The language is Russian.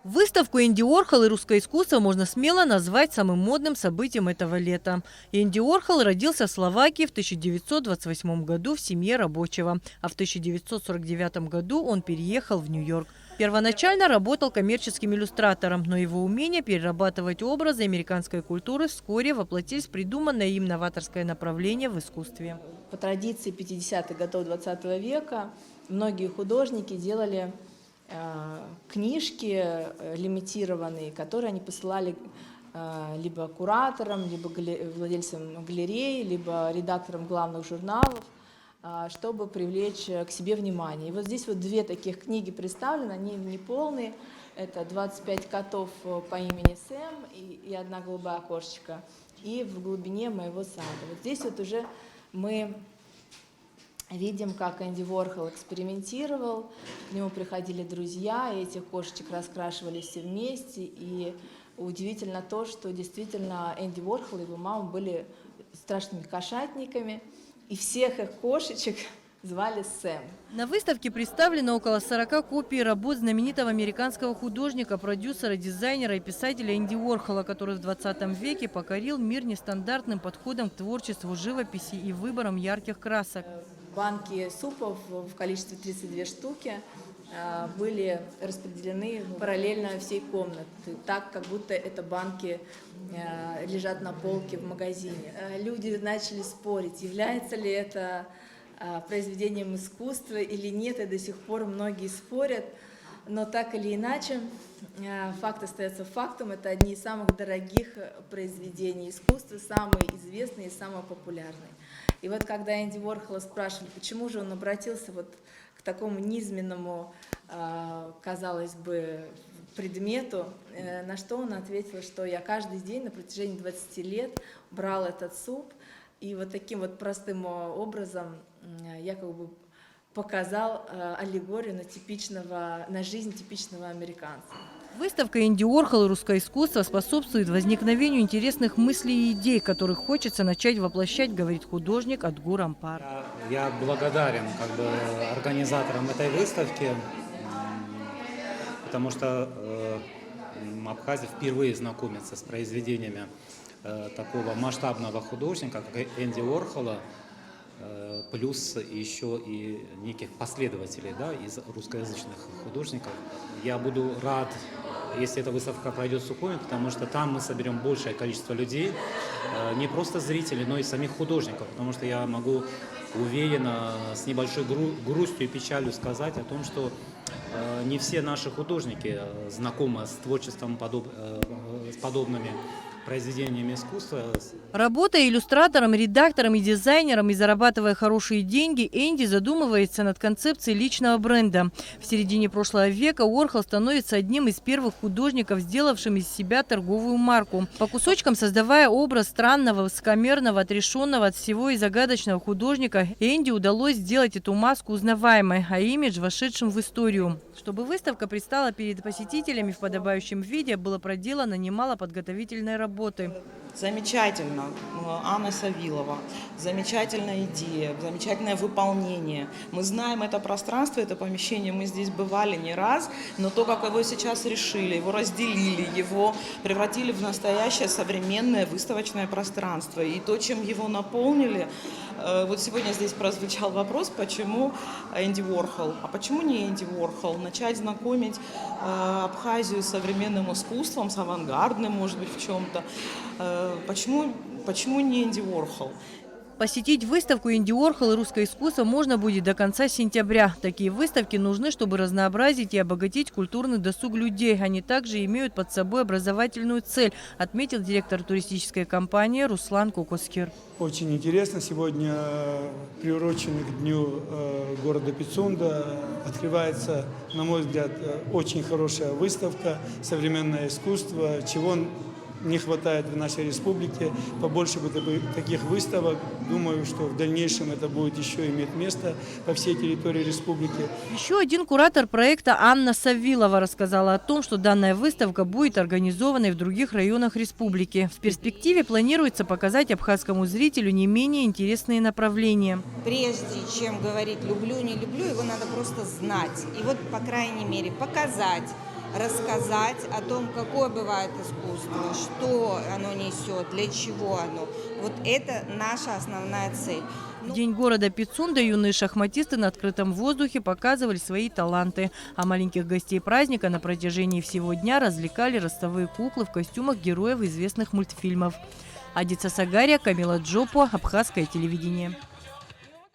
Выставку Энди Уорхол и русское искусство можно смело назвать самым модным событием этого лета. Энди Уорхол родился в Словакии в 1928 году в семье рабочего, а в 1949 году он переехал в Нью-Йорк. Первоначально работал коммерческим иллюстратором, но его умение перерабатывать образы американской культуры вскоре воплотились в придуманное им новаторское направление в искусстве. По традиции 50-х годов 20 века многие художники делали книжки лимитированные, которые они посылали либо кураторам, либо владельцам галерей, либо редакторам главных журналов, чтобы привлечь к себе внимание. И вот здесь вот две таких книги представлены, они не полные. Это 25 котов по имени Сэм и одна голубая кошечка. И в глубине моего сада. Вот здесь вот уже мы видим, как Энди Уорхол экспериментировал, к нему приходили друзья, и этих кошечек раскрашивали все вместе. И удивительно то, что действительно Энди Уорхол и его мама были страшными кошатниками, и всех их кошечек звали Сэм. На выставке представлено около 40 копий работ знаменитого американского художника, продюсера, дизайнера и писателя Энди Уорхола, который в 20 веке покорил мир нестандартным подходом к творчеству, живописи и выбором ярких красок. Банки супов в количестве 32 штуки были распределены параллельно всей комнате, так, как будто это банки лежат на полке в магазине. Люди начали спорить, является ли это произведением искусства или нет, и до сих пор многие спорят. Но так или иначе, факт остается фактом. Это одни из самых дорогих произведений искусства, самые известные и самые популярные. И вот когда Энди Уорхола спрашивали, почему же он обратился вот к такому низменному, казалось бы, предмету, на что он ответил, что я каждый день на протяжении 20 лет брал этот суп, и вот таким вот простым образом я как бы показал аллегорию на жизнь типичного американца. Выставка Энди Уорхол и русское искусство способствует возникновению интересных мыслей и идей, которых хочется начать воплощать, говорит художник Адгур Ампар. Я благодарен организаторам этой выставки, потому что Абхазия впервые знакомится с произведениями такого масштабного художника, как Энди Уорхола, плюс еще и неких последователей, да, из русскоязычных художников. Я буду рад, если эта выставка пройдет в Сухуми, потому что там мы соберем большее количество людей, не просто зрителей, но и самих художников, потому что я могу уверенно, с небольшой грустью и печалью сказать о том, что не все наши художники знакомы с творчеством с подобными произведениями искусства. Работая иллюстратором, редактором и дизайнером и зарабатывая хорошие деньги, Энди задумывается над концепцией личного бренда. В середине прошлого века Уорхол становится одним из первых художников, сделавшим из себя торговую марку. По кусочкам создавая образ странного, высокомерного, отрешенного от всего и загадочного художника, Энди удалось сделать эту маску узнаваемой, а имидж вошедшим в историю. Чтобы выставка предстала перед посетителями в подобающем виде, было проделано немало подготовительной работы. Замечательно. Анна Савилова. Замечательная идея, замечательное выполнение. Мы знаем это пространство, это помещение, мы здесь бывали не раз, но то, как его сейчас решили, его разделили, его превратили в настоящее современное выставочное пространство. И то, чем его наполнили, вот сегодня здесь прозвучал вопрос, почему Энди Уорхол, а почему не Энди Уорхол? Начать знакомить Абхазию с современным искусством, с авангардным, может быть, в чем-то. Почему не Энди Уорхол? Посетить выставку Энди Уорхол и русское искусство можно будет до конца сентября. Такие выставки нужны, чтобы разнообразить и обогатить культурный досуг людей. Они также имеют под собой образовательную цель, отметил директор туристической компании Руслан Кокоскер. Очень интересно. Сегодня, приуроченный к дню города Пицунда, открывается, на мой взгляд, очень хорошая выставка «Современное искусство», чего не хватает в нашей республике. Побольше бы таких выставок. Думаю, что в дальнейшем это будет еще иметь место по всей территории республики. Еще один куратор проекта Анна Савилова рассказала о том, что данная выставка будет организована и в других районах республики. В перспективе планируется показать абхазскому зрителю не менее интересные направления. Прежде чем говорить «люблю, не люблю», его надо просто знать. И вот, по крайней мере, показать рассказать о том, какое бывает искусство, что оно несет, для чего оно. Вот это наша основная цель. В день города Пицунда юные шахматисты на открытом воздухе показывали свои таланты. А маленьких гостей праздника на протяжении всего дня развлекали ростовые куклы в костюмах героев известных мультфильмов. Адица Сагария, Камила Джопо, Абхазское телевидение.